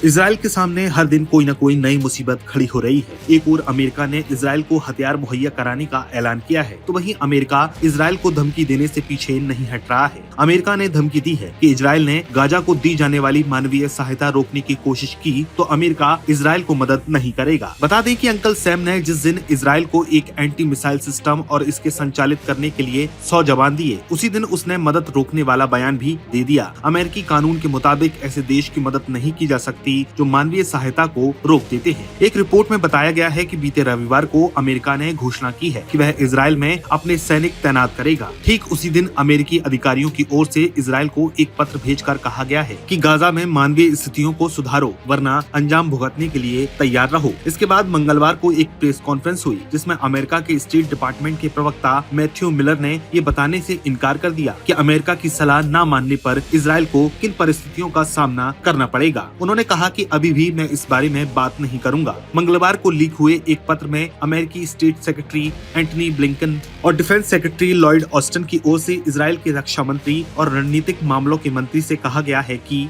Israel के सामने हर दिन कोई न कोई नई मुसीबत खड़ी हो रही है। एक ओर अमेरिका ने इसराइल को हथियार मुहैया कराने का ऐलान किया है, तो वहीं अमेरिका इसराइल को धमकी देने से पीछे नहीं हट रहा है। अमेरिका ने धमकी दी है कि इसराइल ने गाजा को दी जाने वाली मानवीय सहायता रोकने की कोशिश की तो अमेरिका इसराइल को मदद नहीं करेगा। बता दें कि अंकल सैम ने जिस दिन इसराइल को एक एंटी मिसाइल सिस्टम और इसके संचालित करने के लिए 100 जवान दिए, उसी दिन उसने मदद रोकने वाला बयान भी दे दिया। अमेरिकी कानून के मुताबिक ऐसे देश की मदद नहीं की जा सकती जो मानवीय सहायता को रोक देते हैं। एक रिपोर्ट में बताया गया है कि बीते रविवार को अमेरिका ने घोषणा की है कि वह इसराइल में अपने सैनिक तैनात करेगा। ठीक उसी दिन अमेरिकी अधिकारियों की ओर से इसराइल को एक पत्र भेजकर कहा गया है कि गाजा में मानवीय स्थितियों को सुधारो वरना अंजाम भुगतने के लिए तैयार रहो। इसके बाद मंगलवार को एक प्रेस कॉन्फ्रेंस हुई जिसमें अमेरिका के स्टेट डिपार्टमेंट के प्रवक्ता मैथ्यू मिलर ने ये बताने से इनकार कर दिया कि अमेरिका की सलाह न मानने पर इसराइल को किन परिस्थितियों का सामना करना पड़ेगा। उन्होंने कहा कि अभी भी मैं इस बारे में बात नहीं करूंगा। मंगलवार को लीक हुए एक पत्र में अमेरिकी स्टेट सेक्रेटरी एंटनी ब्लिंकन और डिफेंस सेक्रेटरी लॉयड ऑस्टिन की ओर से इसराइल के रक्षा मंत्री और रणनीतिक मामलों के मंत्री से कहा गया है कि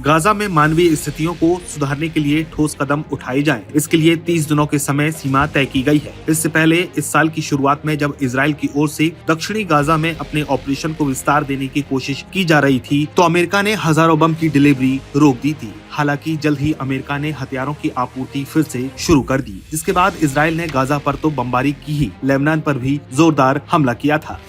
गाजा में मानवीय स्थितियों को सुधारने के लिए ठोस कदम उठाए जाएं। इसके लिए 30 दिनों के समय सीमा तय की गई है। इससे पहले इस साल की शुरुआत में जब इसराइल की ओर से दक्षिणी गाजा में अपने ऑपरेशन को विस्तार देने की कोशिश की जा रही थी तो अमेरिका ने हजारों बम की डिलीवरी रोक दी थी। हालांकि जल्द ही अमेरिका ने हथियारों की आपूर्ति फिर से शुरू कर दी, जिसके बाद इसराइल ने गाजा पर तो बमबारी की ही, लेबनान पर भी जोरदार हमला किया था।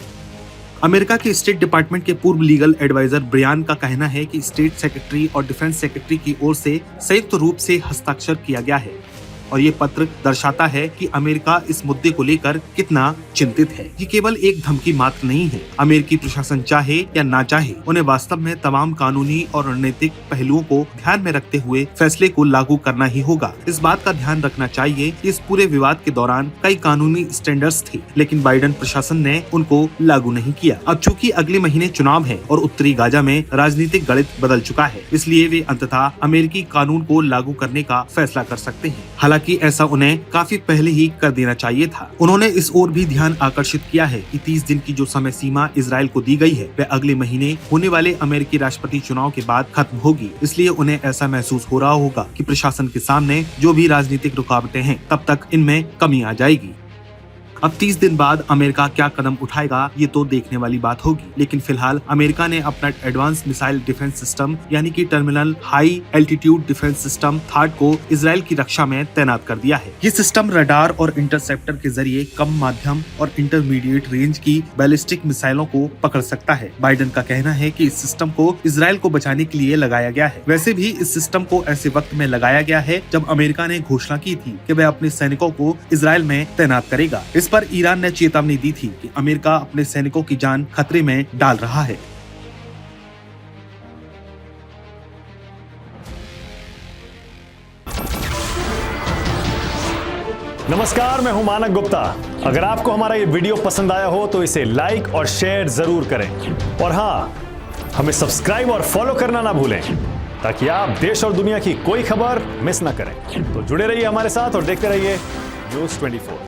अमेरिका के स्टेट डिपार्टमेंट के पूर्व लीगल एडवाइजर ब्रियान का कहना है कि स्टेट सेक्रेटरी और डिफेंस सेक्रेटरी की ओर से संयुक्त रूप से हस्ताक्षर किया गया है और ये पत्र दर्शाता है कि अमेरिका इस मुद्दे को लेकर कितना चिंतित है। ये केवल एक धमकी मात्र नहीं है। अमेरिकी प्रशासन चाहे या ना चाहे, उन्हें वास्तव में तमाम कानूनी और रणनीतिक पहलुओं को ध्यान में रखते हुए फैसले को लागू करना ही होगा। इस बात का ध्यान रखना चाहिए कि इस पूरे विवाद के दौरान कई कानूनी स्टैंडर्ड्स थे, लेकिन बाइडेन प्रशासन ने उनको लागू नहीं किया। अब चूंकि अगले महीने चुनाव है और उत्तरी गाजा में राजनीतिक गणित बदल चुका है, इसलिए वे अंततः अमेरिकी कानून को लागू करने का फैसला कर सकते हैं। हालांकि ऐसा उन्हें काफी पहले ही कर देना चाहिए था। उन्होंने इस ओर भी ध्यान आकर्षित किया है कि 30 दिन की जो समय सीमा इसराइल को दी गई है वह अगले महीने होने वाले अमेरिकी राष्ट्रपति चुनाव के बाद खत्म होगी। इसलिए उन्हें ऐसा महसूस हो रहा होगा कि प्रशासन के सामने जो भी राजनीतिक रुकावटें हैं तब तक इनमें कमी आ जाएगी। अब 30 दिन बाद अमेरिका क्या कदम उठाएगा ये तो देखने वाली बात होगी, लेकिन फिलहाल अमेरिका ने अपना एडवांस मिसाइल डिफेंस सिस्टम यानी कि terminal high altitude defence system third को इसराइल की रक्षा में तैनात कर दिया है। ये सिस्टम रडार और इंटरसेप्टर के जरिए कम, मध्यम और इंटरमीडिएट रेंज की बैलिस्टिक मिसाइलों को पकड़ सकता है। बाइडेन का कहना है कि इस सिस्टम को इसराइल को बचाने के लिए लगाया गया है। वैसे भी इस सिस्टम को ऐसे वक्त में लगाया गया है जब अमेरिका ने घोषणा की थी कि वह अपने सैनिकों को इसराइल में तैनात करेगा। इस पर ईरान ने चेतावनी दी थी कि अमेरिका अपने सैनिकों की जान खतरे में डाल रहा है। नमस्कार, मैं हूं मानक गुप्ता। अगर आपको हमारा ये वीडियो पसंद आया हो तो इसे लाइक और शेयर जरूर करें और हाँ, हमें सब्सक्राइब और फॉलो करना ना भूलें ताकि आप देश और दुनिया की कोई खबर मिस ना करें। तो जुड़े रहिए हमारे साथ और देखते रहिए न्यूज़ 24।